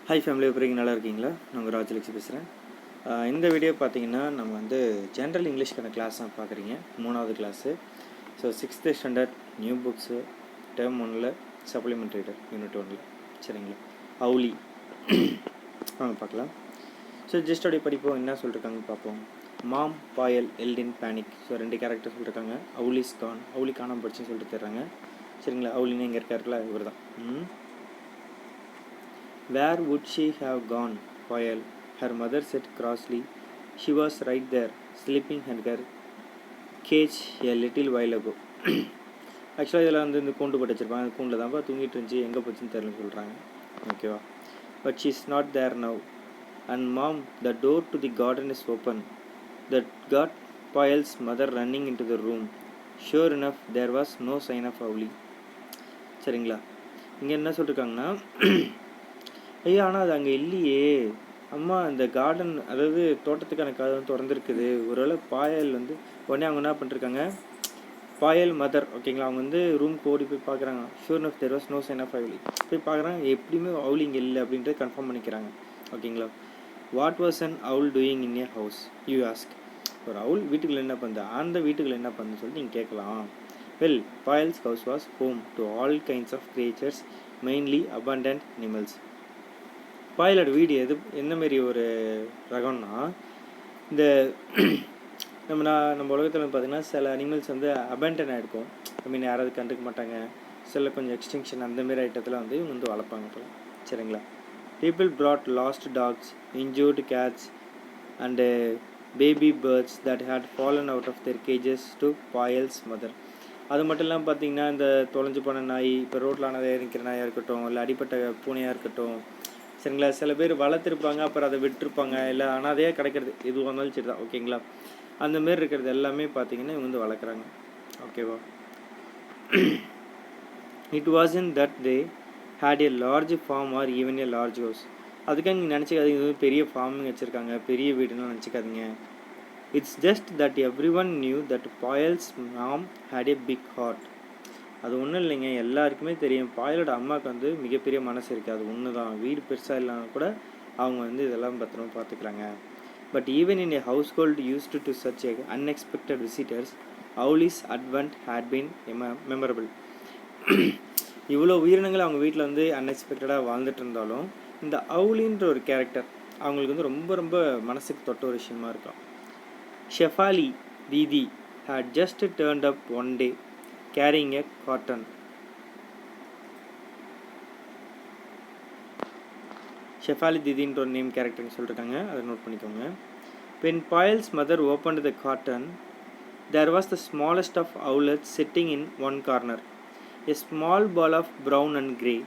Hi family, எப்படி நல்லா இருக்கீங்களா? நான் உங்கள் ராஜலக்ஷ்மி பேசுகிறேன். இந்த வீடியோ பார்த்தீங்கன்னா நம்ம வந்து ஜென்ரல் இங்கிலீஷ்க்கான கிளாஸ் தான் பார்க்குறீங்க. 3வது class. So 6th standard new books term 1ல் சப்ளிமெண்ட்ரி யூனிட் 1ல் சரிங்களா. அவுலி வாங்க பார்க்கலாம். ஸோ ஜஸ்ட் அப்படியே படிப்போம், என்ன சொல்லியிருக்காங்கன்னு பார்ப்போம். மாம் பாயல் எல்டின் பேனிக். ஸோ 2 கேரக்டர் சொல்லியிருக்காங்க. அவுலிஸ் கான், அவுலி காணாம போச்சுன்னு சொல்லிட்டு தர்றாங்க சரிங்களா. அவுலின்னு இங்கே இருக்காருல, இவர் தான். Where would she have gone, Poyal? Her mother said crossly. She was right there, sleeping in her cage a little while ago. ஆக்சுவலாக இதில் வந்து இந்த கூண்டு போட்டு வச்சுருப்பாங்க. அந்த கூண்டில் தான்ப்பா தூங்கிட்டு இருந்துச்சு, எங்கே போச்சுன்னு தெரியலன்னு சொல்கிறாங்க. ஓகேவா? But she is not there now. And mom, the door to the garden is open. That got Payal's mother running in to the room. Sure enough there was no sign of Owlie. சரிங்களா. இங்கே என்ன சொல்லியிருக்காங்கன்னா, ஐயா ஆனால் அது அங்கே இல்லையே அம்மா, இந்த கார்டன் அதாவது தோட்டத்துக்கான கதவு திறந்துருக்குது, ஒருவேளை பாயல் வந்து உடனே அவங்க என்ன பண்ணிருக்காங்க, பாயல் மதர் ஓகேங்களா, அவங்க வந்து ரூம்க்கு ஓடி போய் பார்க்குறாங்க. Sure of there was no sign of Owlie. போய் பார்க்குறாங்க, எப்படியுமே அவுலி இங்கே இல்லை அப்படின்றது கன்ஃபார்ம் பண்ணிக்கிறாங்க. ஓகேங்களா. What was an owl doing in a house you ask. ஒரு அவுல் வீட்டுக்குள்ள என்ன பண்ணுது, அந்த வீட்டுக்குள்ள என்ன பண்ணுன்னு சொல்லிட்டு நீங்கள் கேட்கலாம். Well, Payal's house was home to all kinds of creatures, mainly abandoned animals. பாயலோட வீடு என்ன மாரி ஒரு ரகம்னா, இந்த நம்ம உலகத்தில் வந்து பார்த்திங்கன்னா சில அனிமல்ஸ் வந்து அபேண்டன் ஆகிருக்கும். ஐ மீன் யாராவது கண்டுக்க மாட்டாங்க. சில கொஞ்சம் எக்ஸ்டிங்ஷன் அந்தமாரி ஐட்டத்தில் வந்து இவங்க வந்து வளர்ப்பாங்க போல. சரிங்களா. People brought lost dogs, injured cats and baby birds that had fallen out of their cages to Payal's mother. அது மட்டும் இல்லாமல் பார்த்திங்கன்னா இந்த தொலைஞ்சு போன நாய், இப்போ ரோட்டில் ஆனதை இருக்கிற நாயாக இருக்கட்டும், இல்லை அடிப்பட்ட பூனையாக இருக்கட்டும், சரிங்களா. சில பேர் வளர்த்துருப்பாங்க, அப்புறம் அதை விட்டுருப்பாங்க, இல்லை அனாதையே கிடைக்கிறது, எதுவாக இருந்தாலும் சரி தான். ஓகேங்களா. அந்தமாரி இருக்கிறது எல்லாமே பார்த்தீங்கன்னா இவங்க வந்து வளர்க்குறாங்க. ஓகேவா. It was in that they had a large farm or even a large house. அதுக்காக நீங்கள் நினச்சிக்காதீங்க இது பெரிய ஃபார்மிங் வச்சுருக்காங்க, பெரிய வீடுன்னு நினச்சிக்காதீங்க. It's just that everyone knew that Payal's mom had a big heart. அது ஒன்றும் இல்லைங்க, எல்லாருக்குமே தெரியும் பாயலோட அம்மாவுக்கு வந்து மிகப்பெரிய மனசு இருக்குது. அது ஒன்று தான். வீடு பெருசாக இல்லைனா கூட அவங்க வந்து இதெல்லாம் பத்திரமா பார்த்துக்கிறாங்க. But even in a household used to such a unexpected visitors, Owlie's advent had been memorable. இவ்வளோ உயிரினங்கள் அவங்க வீட்டில் வந்து அன்எக்ஸ்பெக்டடாக வாழ்ந்துட்டு இருந்தாலும் இந்த அவுலின்ற ஒரு கேரக்டர் அவங்களுக்கு வந்து ரொம்ப ரொம்ப மனசுக்கு தொட்ட ஒரு விஷயமா இருக்கும். ஷெஃபாலி தீதி had just turned up one day carrying a cotton. Shefali தீதின்ற ஒரு நேம் கேரக்டர்னு சொல்லியிருக்காங்க, அதை நோட் பண்ணிக்கோங்க. When Payal's mother opened the cotton, there was the smallest of owlets sitting in one corner, a small ball of brown and grey.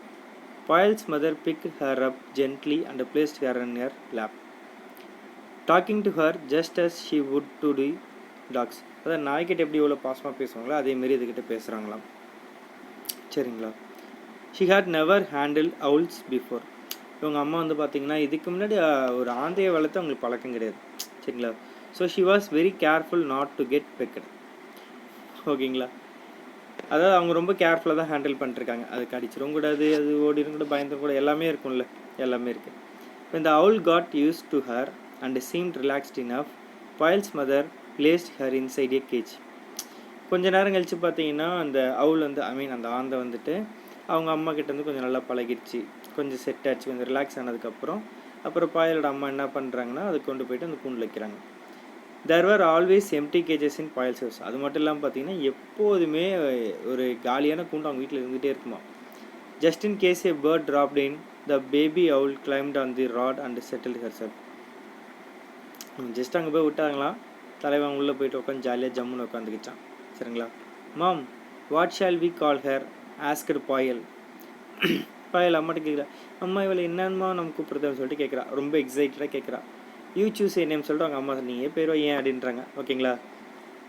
Payal's mother picked her up gently and placed her in her lap, talking to her just as she would to the dogs. அதாவது நாய்கிட்ட எப்படி எவ்வளோ பாசமாக பேசுவாங்களோ அதேமாரி இதுக்கிட்ட பேசுகிறாங்களாம். சரிங்களா. She had never handled owls before. இவங்க அம்மா வந்து பார்த்திங்கன்னா இதுக்கு முன்னாடி ஒரு ஆந்தையை வளர்த்து அவங்களுக்கு பழக்கம் கிடையாது. சரிங்களா. So she was very careful not to get Becket. ஓகேங்களா. அதாவது அவங்க ரொம்ப கேர்ஃபுல்லாக தான் ஹேண்டில் பண்ணிருக்காங்க. அது கடிச்சிடும் கூடாது, அது ஓடிடும் கூட, பயந்துடும் கூட, எல்லாமே இருக்கும்ல, எல்லாமே இருக்குது. இந்த owl got used to her and seemed relaxed enough, Payal's mother placed her inside a cage. கொஞ்ச நேரம் கழித்து பார்த்தீங்கன்னா அந்த அவுல் வந்து அந்த ஆந்தை வந்துட்டு அவங்க அம்மா கிட்ட வந்து கொஞ்சம் நல்லா பழகிடுச்சு, கொஞ்சம் செட் ஆச்சு, கொஞ்சம் ரிலாக்ஸ் ஆனதுக்கப்புறம் பாயலோட அம்மா என்ன பண்ணுறாங்கன்னா அதை கொண்டு போயிட்டு அந்த கூண்டில் வைக்கிறாங்க. தேர் வர் ஆல்வேஸ் எம்டி கேஜஸ் இன் பாயல்ஸ் ஹவுஸ். அது மட்டும் இல்லாமல் பார்த்தீங்கன்னா எப்போதுமே ஒரு காலியான கூண்டு அவங்க வீட்டில் இருந்துகிட்டே இருக்குமா. Just in case a bird dropped in, the baby owl climbed on the rod and settled herself. ஜஸ்ட் அங்கே போய் விட்டாங்களாம், தலைவன் உள்ளே போயிட்டு உட்காந்து ஜாலியாக ஜம்முன்னு உட்காந்துக்கிச்சான். சரிங்களா. Mom, what shall we call her asked Payal. Payal அம்மாட்ட கேட்குறா, அம்மா இவளை என்னம்மா நம்ம கூப்பிட்றதுன்னு சொல்லிட்டு கேட்குறா, ரொம்ப எக்ஸைட்டடாக கேட்குறா. யூ சூஸ் ஏ நேம் சொல்லிட்டு அவங்க அம்மா நீங்கள் பேரோ ஏன் அப்படின்றாங்க. ஓகேங்களா.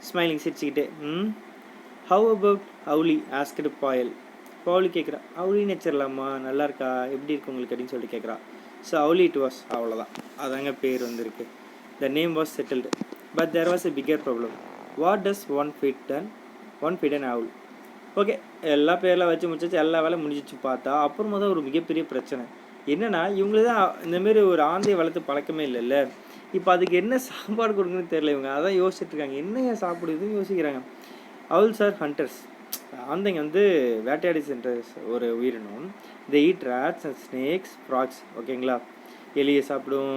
ஸ்மைலிங் சிரிச்சுக்கிட்டே. ஹவ் அபவுட் அவுலி ஆஸ்கட் பாயல். அவுலி கேட்குறா, அவுலின்னு வச்சிடலாமா, நல்லா இருக்கா, எப்படி இருக்கு உங்களுக்கு அப்படின்னு சொல்லிட்டு கேட்குறா. ஸோ அவுலி இட் வாஸ், அவ்வளோதான், அதாங்க பேர் வந்திருக்கு. The name was settled. But there was a bigger problem. What does one feed an owl? Okay, எல்லா பேரெலாம் வச்சு முடிச்சாச்சு, எல்லா வேலை முடிஞ்சிச்சு. பார்த்தா அப்புறமா தான் ஒரு மிகப்பெரிய பிரச்சனை. என்னென்னா இவங்கள தான் இந்தமாரி ஒரு ஆந்தையை வளர்த்து பழக்கமே இல்லைல்ல. இப்போ அதுக்கு என்ன சாப்பாடு கொடுக்குன்னு தெரியல. இவங்க அதான் யோசிச்சுட்ருக்காங்க, என்ன சாப்பிடுதுன்னு யோசிக்கிறாங்க. owls R hunters. ஆந்தைங்க வந்து வேட்டையாடி சென்ற ஒரு உயிரினம். they eat rats and snakes, frogs. ஓகேங்களா, எலியை சாப்பிடும்,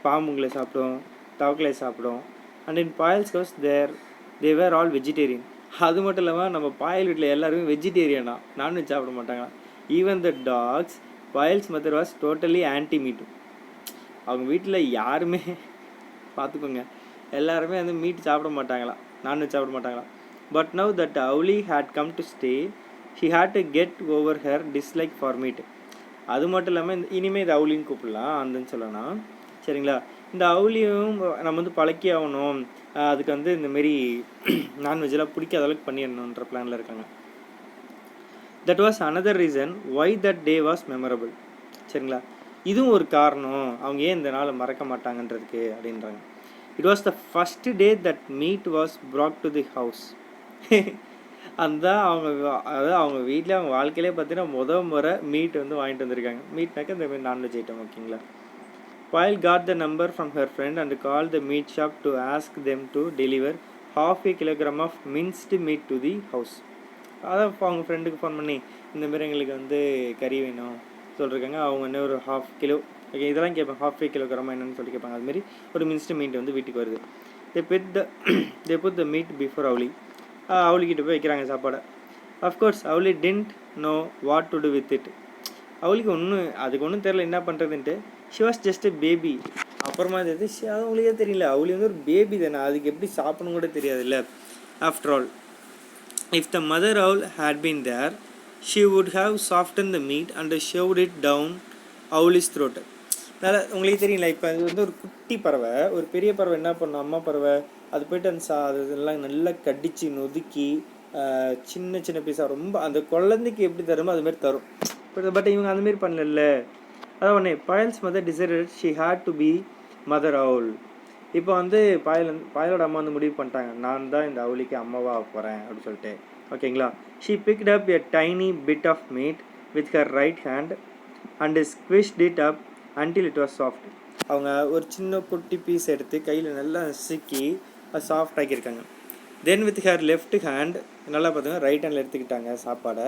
பாம்புங்களை சாப்பிடும், தவக்களை சாப்பிடும். And in Payal's house they were all vegetarian. அது மட்டும் இல்லாமல் நம்ம பாயல் வீட்டில் எல்லாருமே வெஜிடேரியனா, நான்வெஜ் சாப்பிட மாட்டாங்களா. Even the dogs, Payal's mother was totally anti meat. அவங்க வீட்டில் யாருமே பார்த்துக்கோங்க, எல்லாருமே வந்து மீட் சாப்பிட மாட்டாங்களா, நான்வெஜ் சாப்பிட மாட்டாங்களா. But now that Owlie had come to stay, she had to get over her dislike for meat. அது மட்டும் இல்லாமல் இனிமேல் இது Owlieன்னு கூப்பிடலாம், அந்தன்னு சொல்லலாம். சரிங்களா, இந்த Owlieயும் நம்ம வந்து பழக்கி ஆகணும், அதுக்கு வந்து இந்தமாரி நான்வெஜ்ஜெல்லாம் பிடிக்காத அளவுக்கு பண்ணிடணுன்ற பிளானில் இருக்காங்க. That was another reason why that day was memorable. சரிங்களா, இதுவும் ஒரு காரணம் அவங்க ஏன் இந்த நாளை மறக்க மாட்டாங்கன்றதுக்கு அப்படின்றாங்க. It was the first day that meet was brought to the house. அந்த அதாவது அவங்க வீட்டில் அவங்க வாழ்க்கையிலே பார்த்தீங்கன்னா முறை மீட் வந்து வாங்கிட்டு வந்திருக்காங்க. மீட்னாக்க இந்த மாதிரி நான்வெஜ் ஐட்டம். ஓகேங்களா, Pyle got the number from her friend and called the meat shop to ask them to deliver half a kilogram of minced meat to the house. அதான் அவங்க ஃப்ரெண்டுக்கு ஃபோன் பண்ணி இந்தமாரி எங்களுக்கு வந்து கறி வேணும் சொல்லியிருக்காங்க. அவங்க என்ன ஒரு ½ கிலோ, ஓகே இதெல்லாம் கேட்பாங்க, ½ கிலோகிராம் என்னன்னு சொல்லி கேட்பாங்க. அதுமாரி ஒரு மின்ஸ்டு மீட் வந்து வீட்டுக்கு வருது. they put the meat before Owlie. Owlie கிட்ட போய் வைக்கிறாங்க சாப்பாடை. Of course Owlie didn't know what to do with it. அவளுக்கு அதுக்கு ஒன்றும் தெரியல என்ன பண்ணுறதுன்ட்டு. She was just a baby. அப்புறமா அது அவங்களுக்கே தெரியல, அவளுக்கு வந்து ஒரு பேபி தானே, அதுக்கு எப்படி சாப்பிடணும் கூட தெரியாது இல்லை. After all, if the mother owl had been there, she would have softened the meat and shoved it down Owlie's throat. அதனால் உங்களுக்கு தெரியல, இப்போ அது வந்து ஒரு குட்டி பறவை, ஒரு பெரிய பறவை என்ன பண்ணும், அம்மா பறவை, அது போய்ட்டு அந்த அதெல்லாம் நல்லா கடித்து நொதுக்கி சின்ன சின்ன பீஸாக ரொம்ப அந்த குழந்தைக்கு எப்படி தருமோ அதுமாரி தரும். பட் இவங்க அந்தமாரி பண்ணல. அதான் ஒன்று, Payal's mother decided she had to be mother owl. இப்போ வந்து பாயலோட அம்மா வந்து முடிவு பண்ணிட்டாங்க, நான் தான் இந்த அவுலிக்கு அம்மாவாக போகிறேன் அப்படின்னு சொல்லிட்டு. ஓகேங்களா, she picked up a tiny bit of meat with her right hand and squished it up until it was soft. அவங்க ஒரு சின்ன குட்டி பீஸ் எடுத்து கையில் நல்லா சிக்கி அது சாஃப்ட் ஆக்கியிருக்காங்க. Then with her left hand, நல்லா பார்த்தீங்கன்னா ரைட் ஹேண்டில் எடுத்துக்கிட்டாங்க சாப்பாடை.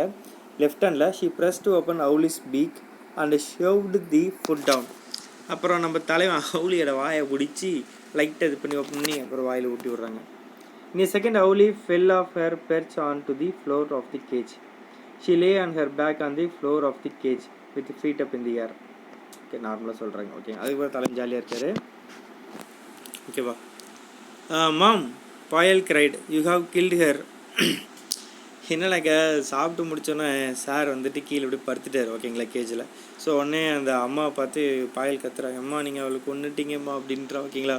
லெஃப்ட் ஹேண்டில் she press to open Owlie's beak and shoved the food down. அப்புறம் நம்ம தலைவன் Owlieயோட வாயை பிடிச்சி லைட்டாக இது பண்ணி ஓப்பன் பண்ணி அப்புறம் வாயில் ஊட்டி விட்றாங்க. In a second, Owlie fell off her perch onto the floor of the cage. She lay on her back on the floor of the cage with feet up in the air. Okay, நார்மலாக சொல்கிறாங்க. Okay, அதுக்கப்புறம் தலைவன் ஜாலியாக இருக்காரு. ஓகேவா, மாம், பாயல் cried, you have killed her. என்னன்னாக்கா சாப்பிட்டு முடிச்சோன்னே sir வந்துட்டு கீழே இப்படி படுத்துட்டார். ஓகேங்களா, கேஜில். ஸோ உடனே அந்த அம்மாவை பார்த்து பாயல் கத்துறாங்க, அம்மா நீங்கள் அவளுக்கு கொன்னுட்டீங்கம்மா அப்படின்றா. ஓகேங்களா,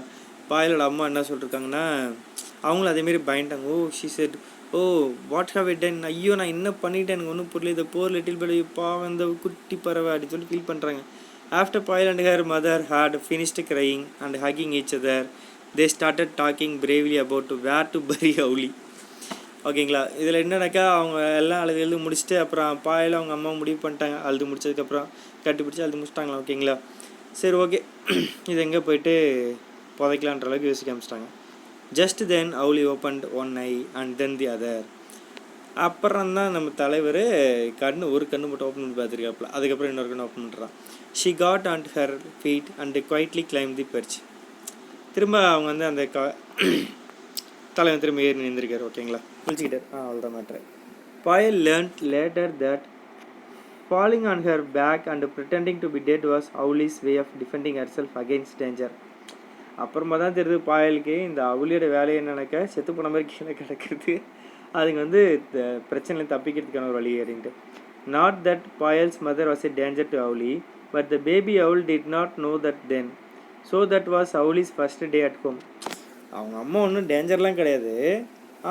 பாயலோட அம்மா என்ன சொல்லியிருக்காங்கன்னா, அவங்களும் அதேமாரி பயந்துட்டாங்க. Oh she said, oh what have it done, ஐயோ நான் என்ன பண்ணிட்டேன், எனக்கு ஒன்றும் புரியல, இதை போர் லிட்டில் பட் பாவம் இந்த குட்டி பறவை அப்படின்னு சொல்லி ஃபீல் பண்ணுறாங்க. After Payal and her mother had finished crying and hugging each other, they started talking bravely about where to bury Owlie. ஓகேங்களா, இதில் என்னன்னாக்கா அவங்க எல்லாம் எழுதி முடிச்சுட்டு அப்புறம் பாயில் அவங்க அம்மா முடிவு பண்ணிட்டாங்க. அழுது முடிச்சதுக்கப்புறம் கட்டி பிடிச்சி அழுது முடிச்சிட்டாங்களா. ஓகேங்களா, சரி ஓகே, இது எங்கே போயிட்டு புதைக்கலான்ற அளவுக்கு யோசிக்க ஆரம்பிச்சிட்டாங்க. Just then Owlie opened one I and then the other. அப்புறம் தான் நம்ம தலைவர் ஒரு கண்ணு மட்டும் ஓப்பன் பண்ணி பார்த்துருக்காப்புல, அதுக்கப்புறம் இன்னொரு கண்ணு ஓப்பன் பண்ணுறான். She got and her feet and quietly climb the perch. திரும்ப அவங்க வந்து அந்த தலைவன் திரும்ப ஏறி நின்றுருக்காரு. ஓகேங்களா, குளிச்சுக்கிட்டார். அவ்வளோதான் matter. Payal learned later that falling on her back and pretending to be dead was Owlie's way of defending herself against danger. அப்புறமா தான் தெரியுது பாயலுக்கு இந்த Owlieயோட வேலையை என்னன்னாக்கா செத்து போன மாதிரி கீழே கிடக்கிறது, அதுங்க வந்து பிரச்சனையில் தப்பிக்கிறதுக்கான ஒரு வழி அப்படின்ட்டு. Not that Payal's mother was a danger to Owlie, but the baby owl did not know that then. So that was Owlie's first day at home. அவங்க அம்மா ஒன்றும் டேஞ்சர்லாம் கிடையாது,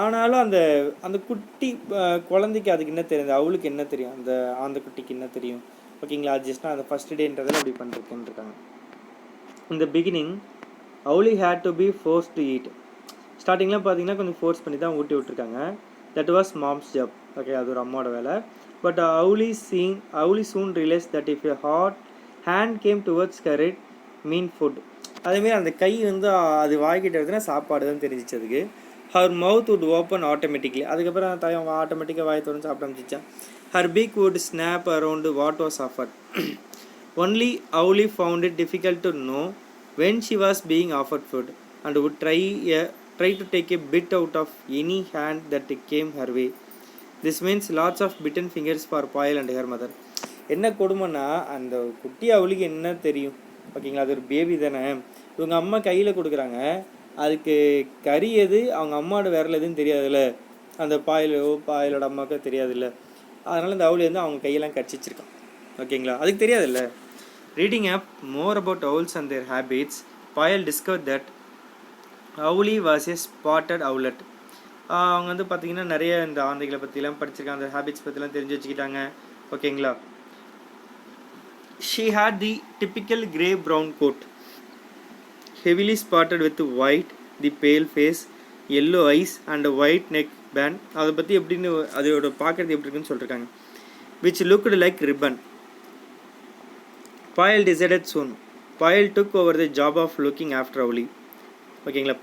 ஆனாலும் அந்த அந்த குட்டி குழந்தைக்கு அதுக்கு என்ன தெரியுது, அவளுக்கு என்ன தெரியும், அந்த குட்டிக்கு என்ன தெரியும். ஓகேங்களா, அட்ஜஸ்ட்னா அந்த ஃபஸ்ட் டேன்றதில் அப்படி பண்ணிருக்கேன்னு இருக்காங்க. இந்த beginning Owlie had to be forced to eat. ஸ்டார்டிங்லாம் பார்த்தீங்கன்னா கொஞ்சம் ஃபோர்ஸ் பண்ணி தான் ஊட்டி விட்டுருக்காங்க. That was mom's job. Okay, அது ஒரு அம்மாவோட வேலை. But Owlie soon realized that if a hot hand came towards her, it mean food. அதேமாரி அந்த கை வந்து அது வாய்கிட்ட எடுத்துனா சாப்பாடு தான் தெரிஞ்சிச்சு அதுக்கு. Her mouth would open automatically. அதுக்கப்புறம் தாய் ஆட்டோமேட்டிக்காக வாய் திறந்து சாப்பிட ஆரம்பிச்சிச்சான். Her beak would snap around what was offered. Only Owlie found it difficult to know when she was being offered food and would try to take a bit out of any hand that came her way. This means lots of bitten fingers for Payal and her mother. என்ன கொடுமைன்னா அந்த குட்டி அவளுக்கு என்ன தெரியும் ஓகேங்களா, அது ஒரு baby தானே. இவங்க அம்மா கையில் கொடுக்குறாங்க, அதுக்கு கறி எது அவங்க அம்மாவோட விரல் எதுன்னு தெரியாதுல்ல, அந்த பாயலோட அம்மாவுக்கு தெரியாதுல்ல. அதனால் இந்த அவளி வந்து அவங்க கையெல்லாம் கடிச்சிச்சிருக்கான் ஓகேங்களா, அதுக்கு தெரியாதுல்ல. Reading up more about owls and their habits, Payal discovered that Owlie was a spotted owlet. அவங்க வந்து பார்த்திங்கன்னா நிறைய இந்த ஆந்தைகளை பற்றிலாம் படிச்சிருக்காங்க, அந்த ஹேபிட்ஸ் பற்றிலாம் தெரிஞ்சு வச்சுக்கிட்டாங்க ஓகேங்களா. She had the typical grey brown coat, heavily spotted with white, the pale face, yellow eyes and a white neck band. அதை பற்றி எப்படின்னு அதோட பார்க்குறது எப்படி இருக்குன்னு சொல்லியிருக்காங்க. Which looked like ribbon. Payal decided soon. Payal took over the job of looking after Owlie. ஓகேங்களா,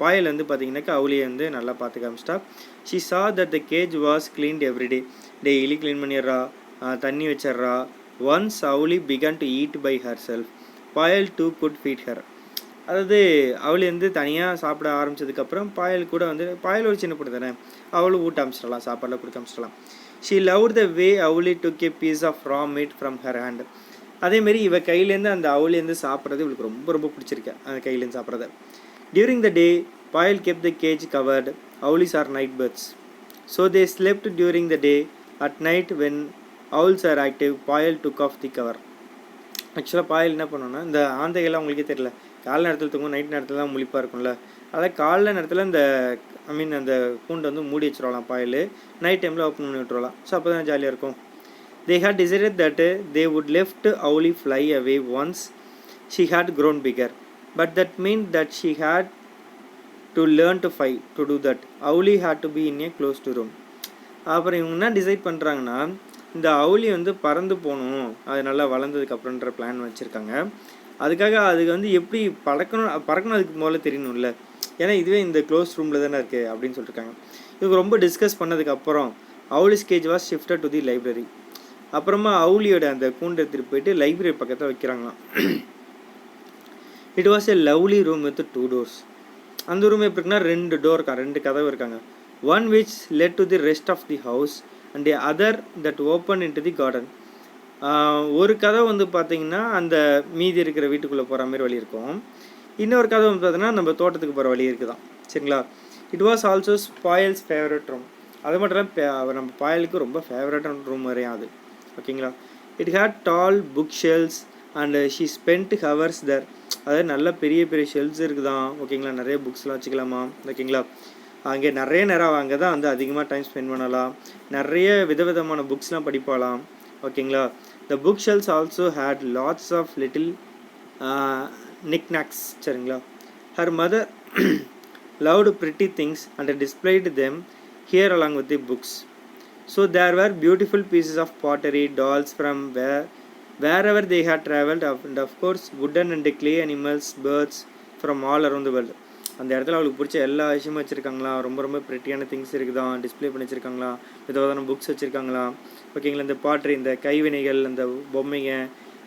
பாயல் வந்து பார்த்தீங்கன்னாக்கா அவளியை வந்து நல்லா பார்த்துக்க ஆரம்பிச்சிட்டா. She saw that the cage was cleaned every day. Daily clean பண்ணிடுறா, தண்ணி வச்சிட்றா. Once Owlie began to eat by herself, பாயல் too could feed her. அதாவது அவளி வந்து தனியாக சாப்பிட ஆரம்பித்ததுக்கப்புறம் பாயல் கூட வந்து, பாயல் ஒரு சின்ன பொண்ணு தானே, அவளும் ஊட்ட ஆரம்பிச்சிடலாம், சாப்பாடெலாம் கொடுக்க ஆரம்பிச்சிடலாம். She loved the way Owlie took a piece of raw meat from her hand. அதேமாரி இவ கையிலேருந்து அந்த அவளிலேருந்து சாப்பிட்றது இவளுக்கு ரொம்ப ரொம்ப பிடிச்சிருக்கு, அந்த கையிலேருந்து சாப்பிட்றத. During the day, Payal kept the cage covered. Owlies are night birds, so they slept during the day. At night, when owls are active, Payal took off the cover. ஆக்சுவலாக பாயல் என்ன பண்ணோன்னா, இந்த ஆந்தைகள்லாம் உங்களுக்கே தெரியல, காலை நேரத்தில் தூங்கும், நைட் நேரத்தில் தான் முழிப்பாக இருக்கும்ல, அதாவது காலைல நேரத்தில் இந்த அந்த கூண்டை வந்து மூடி வச்சுருவாங்களாம் பாயல், நைட் டைமில் ஓப்பன் பண்ணி விட்டுருவாங்களாம். ஸோ அப்போ தான் ஜாலியாக இருக்கும். They had decided that they would let Owlie fly away once she had grown bigger. But that meant that she had to learn to fly. To do that, Owlie had to be in a closed room. அப்புறம் இவங்க என்ன decide பண்ணுறாங்கன்னா, இந்த Owlie வந்து பறந்து போகணும், அது நல்லா வளர்ந்ததுக்கப்புறன்ற பிளான் வச்சுருக்காங்க. அதுக்காக அதுக்கு வந்து எப்படி பறக்கணும் அதுக்கு முதல்ல தெரியணும்ல, ஏன்னா இதுவே இந்த க்ளோஸ் ரூமில் தானே இருக்குது அப்படின்னு சொல்லியிருக்காங்க. இவங்க ரொம்ப டிஸ்கஸ் பண்ணதுக்கப்புறம் Owlie's cage was shifted to the library. அப்புறமா Owlieயோட அந்த கூண்டை எடுத்துகிட்டு போயிட்டு லைப்ரரி பக்கத்தில் வைக்கிறாங்களாம். It was a lovely room with 2 doors. அந்த ரூம் எப்படி இருக்குன்னா 2 டோர் இருக்காங்க, 2 கதவு இருக்காங்க. One which led to the rest of the house and the other that opened into the garden. ஒரு கதவு வந்து பார்த்தீங்கன்னா அந்த மீதி இருக்கிற வீட்டுக்குள்ளே போகிற மாதிரி வழி இருக்கும், இன்னொரு கதவு வந்து பார்த்தீங்கன்னா நம்ம தோட்டத்துக்கு போகிற வழி இருக்குதான் சரிங்களா. It was also Payal's favourite room. அது மட்டும் இல்லாமல் நம்ம பாயலுக்கு ரொம்ப ஃபேவரட்டான ரூம் வரையும் அது ஓகேங்களா. It had tall book shelves and she spend hours there. அதாவது நல்ல பெரிய பெரிய ஷெல்ஸ் இருக்குதான் ஓகேங்களா, நிறைய புக்ஸ்லாம் வச்சுக்கலாமா ஓகேங்களா. அங்கே நிறைய நேரம் அங்கே தான் வந்து அதிகமாக டைம் ஸ்பெண்ட் பண்ணலாம், நிறைய விதவிதமான புக்ஸ்லாம் படிப்பாலாம் ஓகேங்களா. The bookshelves also had lots of little knickknacks சரிங்களா. Her mother loved pretty things and displayed them here along with the books. So there were beautiful pieces of pottery, dolls from wherever they had travelled, and of course wooden and clay animals, birds from all around the world. அந்த இடத்துல அவளுக்கு பிடிச்ச எல்லா விஷயமும் வச்சுருக்காங்களா, ரொம்ப ரொம்ப ப்ரிட்டியான things இருக்குதான், display பண்ணி வச்சுருக்காங்களா, விதவிதமான புக்ஸ் வச்சுருக்காங்களா ஓகேங்களா. இந்த பாட்ரி, இந்த கைவினைகள், அந்த பொம்மைங்க,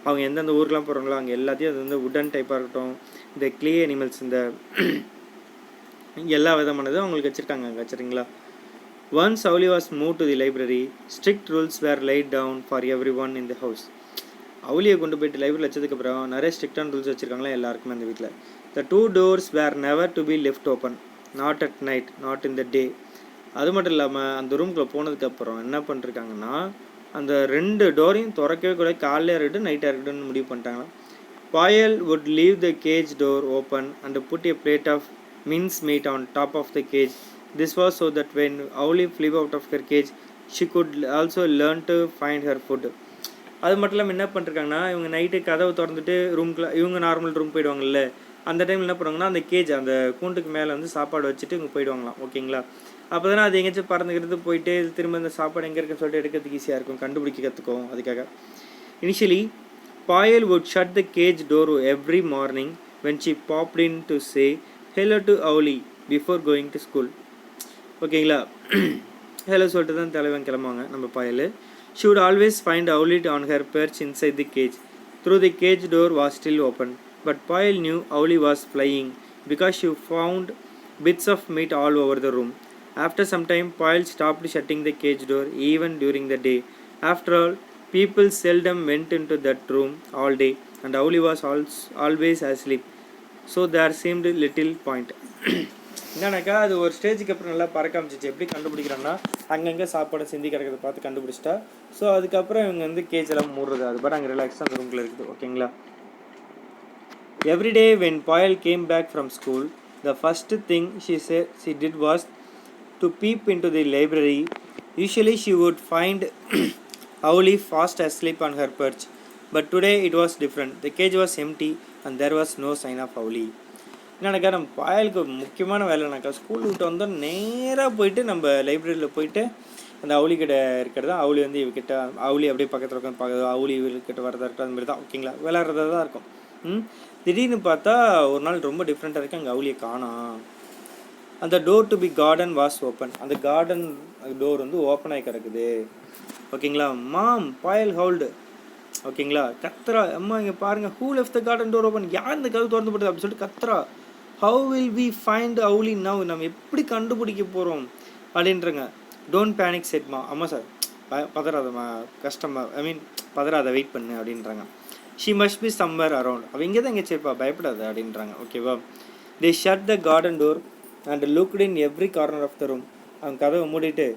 அவங்க எந்தெந்த ஊருக்கெலாம் போகிறாங்களோ அங்கே எல்லாத்தையும் அது வந்து உடன் டைப்பாக இருக்கட்டும், இந்த க்ளே அனிமல்ஸ், இந்த எல்லா விதமானதும் அவங்களுக்கு வச்சுருக்காங்க அங்கே சரிங்களா. Once Owlie was moved to the library, strict rules were laid down for everyone in the house. Owlie கொண்டு போயிட்டு லைப்ரரியில் வச்சதுக்கப்புறம் நிறைய ஸ்ட்ரிக்டான ரூல்ஸ் வச்சுருக்காங்களா எல்லாருக்குமே அந்த வீட்டில். The 2 doors were never to be left open, not at night, not in the day. அது மட்டும் இல்லாமல் அந்த ரூம்குள்ளே போனதுக்கப்புறம் என்ன பண்ணிருக்காங்கன்னா, அந்த 2 டோரையும் திறக்கவே கூட, காலையில் இருக்கட்டும் நைட்டாக இருக்கட்டும்னு முடிவு பண்ணிட்டாங்களாம். Payal would leave the cage door open and put a plate of mince meat on top of the cage. This was so that when Owlie flew out of her cage, she could also learn to find her food. அது மட்டும் இல்லாமல் என்ன பண்ணிருக்காங்கன்னா, இவங்க night கதவை திறந்துட்டு ரூம்குள்ள இவங்க normal room போயிடுவாங்கல்ல, அந்த டைமில் என்ன பண்ணுவாங்கன்னா அந்த கேஜ் அந்த கூண்டுக்கு மேலே வந்து சாப்பாடு வச்சுட்டு இவங்க போயிடுவாங்களாம் ஓகேங்களா. அப்போ தானே அது எங்கேயாச்சும் பறந்துக்கிறது போயிட்டு திரும்ப இந்த சாப்பாடு எங்கே இருக்குன்னு சொல்லிட்டு எடுக்கிறதுக்கு ஈஸியாக இருக்கும், கண்டுபிடிக்க கற்றுக்கும் அதுக்காக. Initially Payal would shut the cage door every morning when she popped in to say hello to Owlie before going to school. ஓகேங்களா, ஹலோ சொல்லிட்டு தான் தலைவன் கிளம்புவாங்க நம்ம பாயல். She would always find Owlie on her perch inside the cage. Through the cage door was still open, but Payal knew Owlie was flying because she found bits of meat all over the room. After some time, Payal stopped shutting the cage door even during the day. After all, people seldom went into that room all day, and Owlie was always asleep, so there seemed little point. என்னன்னாக்கா அது ஒரு ஸ்டேஜுக்கு அப்புறம் நல்லா பறக்க ஆரம்பிச்சிச்சு. எப்படி கண்டுபிடிக்கிறான்னா அங்கங்கே சாப்பாடு சிந்தி கிடக்கிறத பார்த்து கண்டுபிடிச்சிட்டா. ஸோ அதுக்கப்புறம் இவங்க வந்து கேஜ் எல்லாம் மூடுறது, அது பாட்டு அங்கே ரிலாக்ஸாக அந்த ரூமில் இருக்குது. ஓகேங்களா. Every day when Payal came back from school, the first thing she did was to peep into the library. Usually she would find Owlie fast asleep on her perch, but today it was different. The cage was empty and there was no sign of Owlie. என்னக்கா நம்ம பாயலுக்கு முக்கியமான வேலைனாக்கா school விட்டு வந்தோம் நேராக போயிட்டு நம்ம லைப்ரரியில் போயிட்டு அந்த அவுளி கிட்ட இருக்கிறது, அவுளி வந்து இவகிட்ட அவுளி அப்படியே பக்கத்தில் உட்காந்து பார்க்குறது, அவுளி இவர்கிட்ட வரதா இருக்கட்டும், அந்த மாதிரி தான். ஓகேங்களா, விளையாடுறதா தான் இருக்கும். திடீர்னு பார்த்தா ஒரு நாள் ரொம்ப டிஃப்ரெண்ட்டாக இருக்குது, அங்கே அவுளியை காணோம். அந்த door to the garden was open. அந்த கார்டன் டோர் வந்து ஓப்பன் ஆகி கிடக்குது. ஓகேங்களா. Mom Payal howled. ஓகேங்களா, கத்ரா, அம்மா இங்கே பாருங்கள், who left the garden door open, யார் இந்த கதவு திறந்து போட்டது அப்படின்னு சொல்லிட்டு கத்ரா. How will we find Owlie now, நம்ம எப்படி கண்டுபிடிக்க போகிறோம் அப்படின்றங்க. Don't panic செட்மா. அம்மா சார் பதறாதம்மா, கஷ்டமா, பதறாத, வெயிட் பண்ணு அப்படின்றாங்க. She must be somewhere around, அவள் இங்கே தான் எங்கேயாச்சும் இருப்பா, பயப்படாத அப்படின்றாங்க. ஓகேவா. They shut the garden door and looked in every corner of the room. அவங்க கதவை மூடிட்டு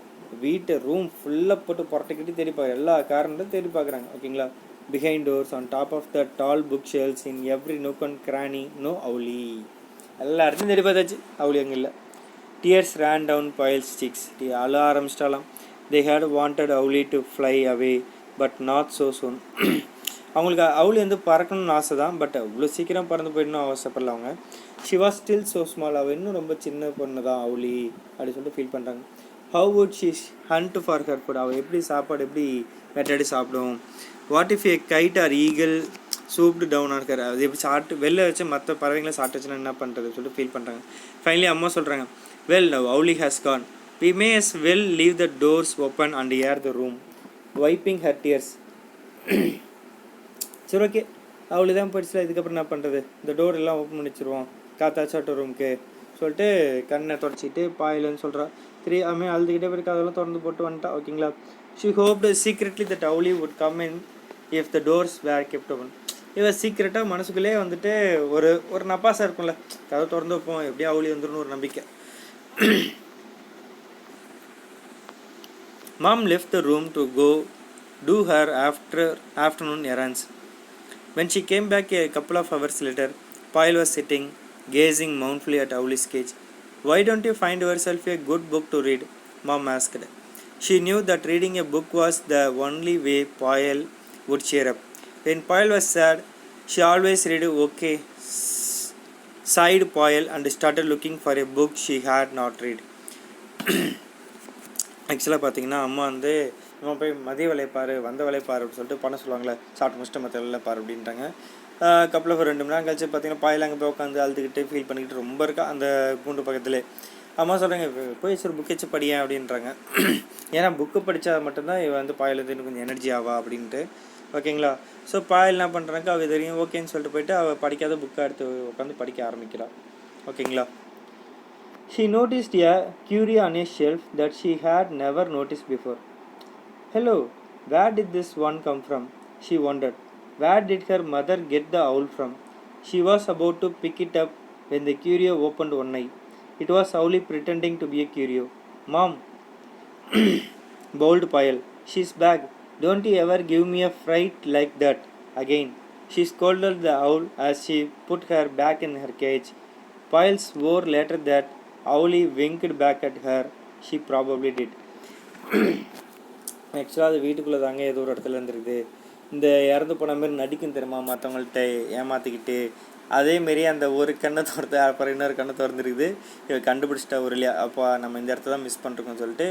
வீட்டை ரூம் ஃபுல்லாக போட்டு புரட்டிக்கிட்டு தேடி பார்க்குற, எல்லா கார்னரும் தேடி பார்க்குறாங்க. ஓகேங்களா. Behind doors, on top of the tall book shelves, in every nook and cranny, no Owlie. எல்லா இடத்தையும் தேடி பார்த்தாச்சு, Owlie அங்கே இல்லை. Tears ran down Payal's cheeks. அழ ஆரம்பிச்சிட்டாலாம். They had wanted Owlie to fly away but not so soon. அவங்களுக்கு Owlie வந்து பறக்கணும்னு ஆசை தான், பட் அவ்வளோ சீக்கிரம் பறந்து போயிடணும் அவசரப்படல அவங்க. She was still so small, அவள் இன்னும் ரொம்ப சின்ன பொண்ணு தான் Owlie அப்படின்னு சொல்லிட்டு ஃபீல் பண்ணுறாங்க. How would she hunt for her food, அவள் எப்படி சாப்பாடு எப்படி வேட்டையாடி சாப்பிடும். What if a kite or eagle swooped down on her, அது எப்படி சாப்பிட்டு வெளில வச்சு மற்ற பறவைங்களை சாப்பிட்டுச்சுன்னா என்ன பண்ணுறது சொல்லிட்டு ஃபீல் பண்ணுறாங்க. ஃபைனலி அம்மா சொல்கிறாங்க, well now Owlie has gone, we may as well leave the doors open and air the room, wiping her tears. சரி ஓகே, Owlie தான் போயிடுச்சுல, இதுக்கப்புறம் என்ன பண்ணுறது, இந்த டோர் எல்லாம் ஓப்பன் பண்ணிச்சிருவோம் காத்தாச்சாட்ட ரூமுக்கு சொல்லிட்டு கண்ணை தொடச்சிட்டு பாயிலன்னு சொல்கிறா. அழுதுகிட்டே போய் கதெல்லாம் திறந்து போட்டு வந்துட்டா. ஓகேங்களா. She hoped secretly that Owlie would come in if the doors were kept open. இவன் சீக்ரெட்டாக மனசுக்குள்ளே வந்துட்டு ஒரு நப்பாசா இருக்கும்ல, கதை திறந்து வைப்போம் எப்படியும் Owlie வந்துடும் ஒரு நம்பிக்கை. Mom left the room to go do her afternoon errands. When she came back a couple of hours later, Payal was sitting, gazing mournfully at Owlie's cage. Why don't you find yourself a good book to read? Mom asked. She knew that reading a book was the only way Payal would cheer up. When Payal was sad, she always read okay, sighed Payal and started looking for a book she had not read. ஆக்சுவலாக பார்த்தீங்கன்னா அம்மா வந்து நம்ம போய் மதிய வேலைப்பார் வந்த வேலைப்பார் அப்படின்னு சொல்லிட்டு பண்ண சொல்லுவாங்களே, சாப்பிட்டு முடிச்சுட்டு மற்ற வேலைப்பார் அப்படின்ட்டாங்க. கப்பலில் ஒரு 2 மணி நேரம் கழிச்சு பார்த்தீங்கன்னா பாயில் அங்கே போய் உட்காந்து அழுதுகிட்டு ஃபீல் பண்ணிக்கிட்டு ரொம்ப இருக்கா அந்த கூண்டு பக்கத்துலேயே. அம்மா சொல்கிறாங்க, போய் ஒரு புக் வச்சு படியேன் அப்படின்றாங்க. ஏன்னா புக்கு படித்தா மட்டும்தான் இவன் வந்து பாயில் வந்து இன்னும் கொஞ்சம் எனர்ஜி ஆவா அப்படின்ட்டு. ஓகேங்களா. ஸோ பாயில் என்ன பண்ணுறாங்க, அவள் தெரியும் ஓகேன்னு சொல்லிட்டு போயிட்டு அவள் படிக்காத புக்கை எடுத்து உட்காந்து படிக்க ஆரம்பிக்கிறாள். ஓகேங்களா. She noticed a curio on a shelf that she had never noticed before. Hello, where did this one come from? She wondered. Where did her mother get the owl from? She was about to pick it up when the curio opened one eye. It was Owlie pretending to be a curio. Mom, bowled Payal. She's back. Don't you ever give me a fright like that again. She scolded the owl as she put her back in her cage. Payal swore later that Owlie winked back at her. She probably did. ஆக்சுவலாக அது வீட்டுக்குள்ளே தாங்க ஏதோ ஒரு இடத்துல இருந்துருக்குது. இந்த இறந்து போன மாதிரி நடிக்கும் தெரியுமா, மற்றவங்கள்ட்ட ஏமாற்றிக்கிட்டு அதேமாரி அந்த ஒரு கண்ணை திறந்து அப்புறம் இன்னொரு கண்ணை திறந்துருக்குது. இவன் கண்டுபிடிச்சிட்டா உருளையா. அப்போ நம்ம இந்த இடத்த தான் மிஸ் பண்ணிருக்கோம்னு சொல்லிட்டு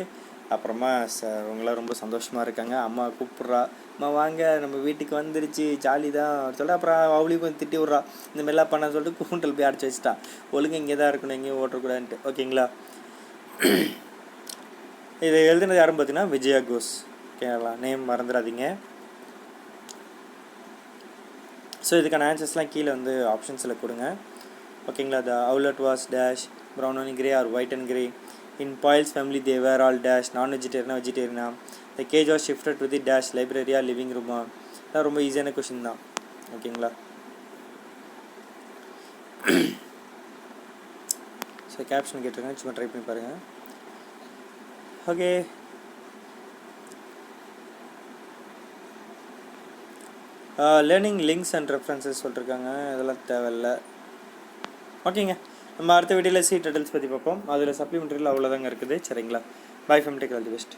அப்புறமா அவங்களாம் ரொம்ப சந்தோஷமாக இருக்காங்க. அம்மா கூப்பிட்றா, அம்மா வாங்க நம்ம வீட்டுக்கு வந்துருச்சு, ஜாலி தான் சொல்லிட்டு அப்புறம் அவளையும் கொஞ்சம் திட்டி விட்றா, இந்தமாரிலாம் பண்ண சொல்லிட்டு கூண்டல் போய் அடைச்சி வச்சிட்டா. ஒழுங்கு இங்கே தான் இருக்கணும், எங்கேயும் ஓட்டக்கூடாதுன்ட்டு. ஓகேங்களா? இதை எழுதுனது யாரும் பார்த்தீங்கன்னா விஜயா கோஸ். ஓகேங்களா? நேம் மறந்துடாதீங்க. ஸோ இதுக்கான ஆன்சர்ஸ்லாம் கீழே வந்து ஆப்ஷன்ஸில் கொடுங்க. ஓகேங்களா? த owlet was dash brown and grey or white and grey. In Poyle's family they were all dash non-vegetarian vegetarian. The cage was shifted to the dash library or living room. அது ரொம்ப ஈஸியான question தான். ஓகேங்களா? So caption கேட்டிருக்கேன், சும்மா try பண்ணி பாருங்கள். Okay, learning links and references சொல்லியிருக்காங்க, இதெல்லாம் தேவையில்லை. ஓகேங்க, நம்ம அடுத்த வீடியோவில் சி டெட்டல்ஸ் பற்றி பார்ப்போம். அதில் சப்ளிமெண்ட்ரியில் அவ்வளோதாங்க இருக்குது. சரிங்களா? By from take all the best.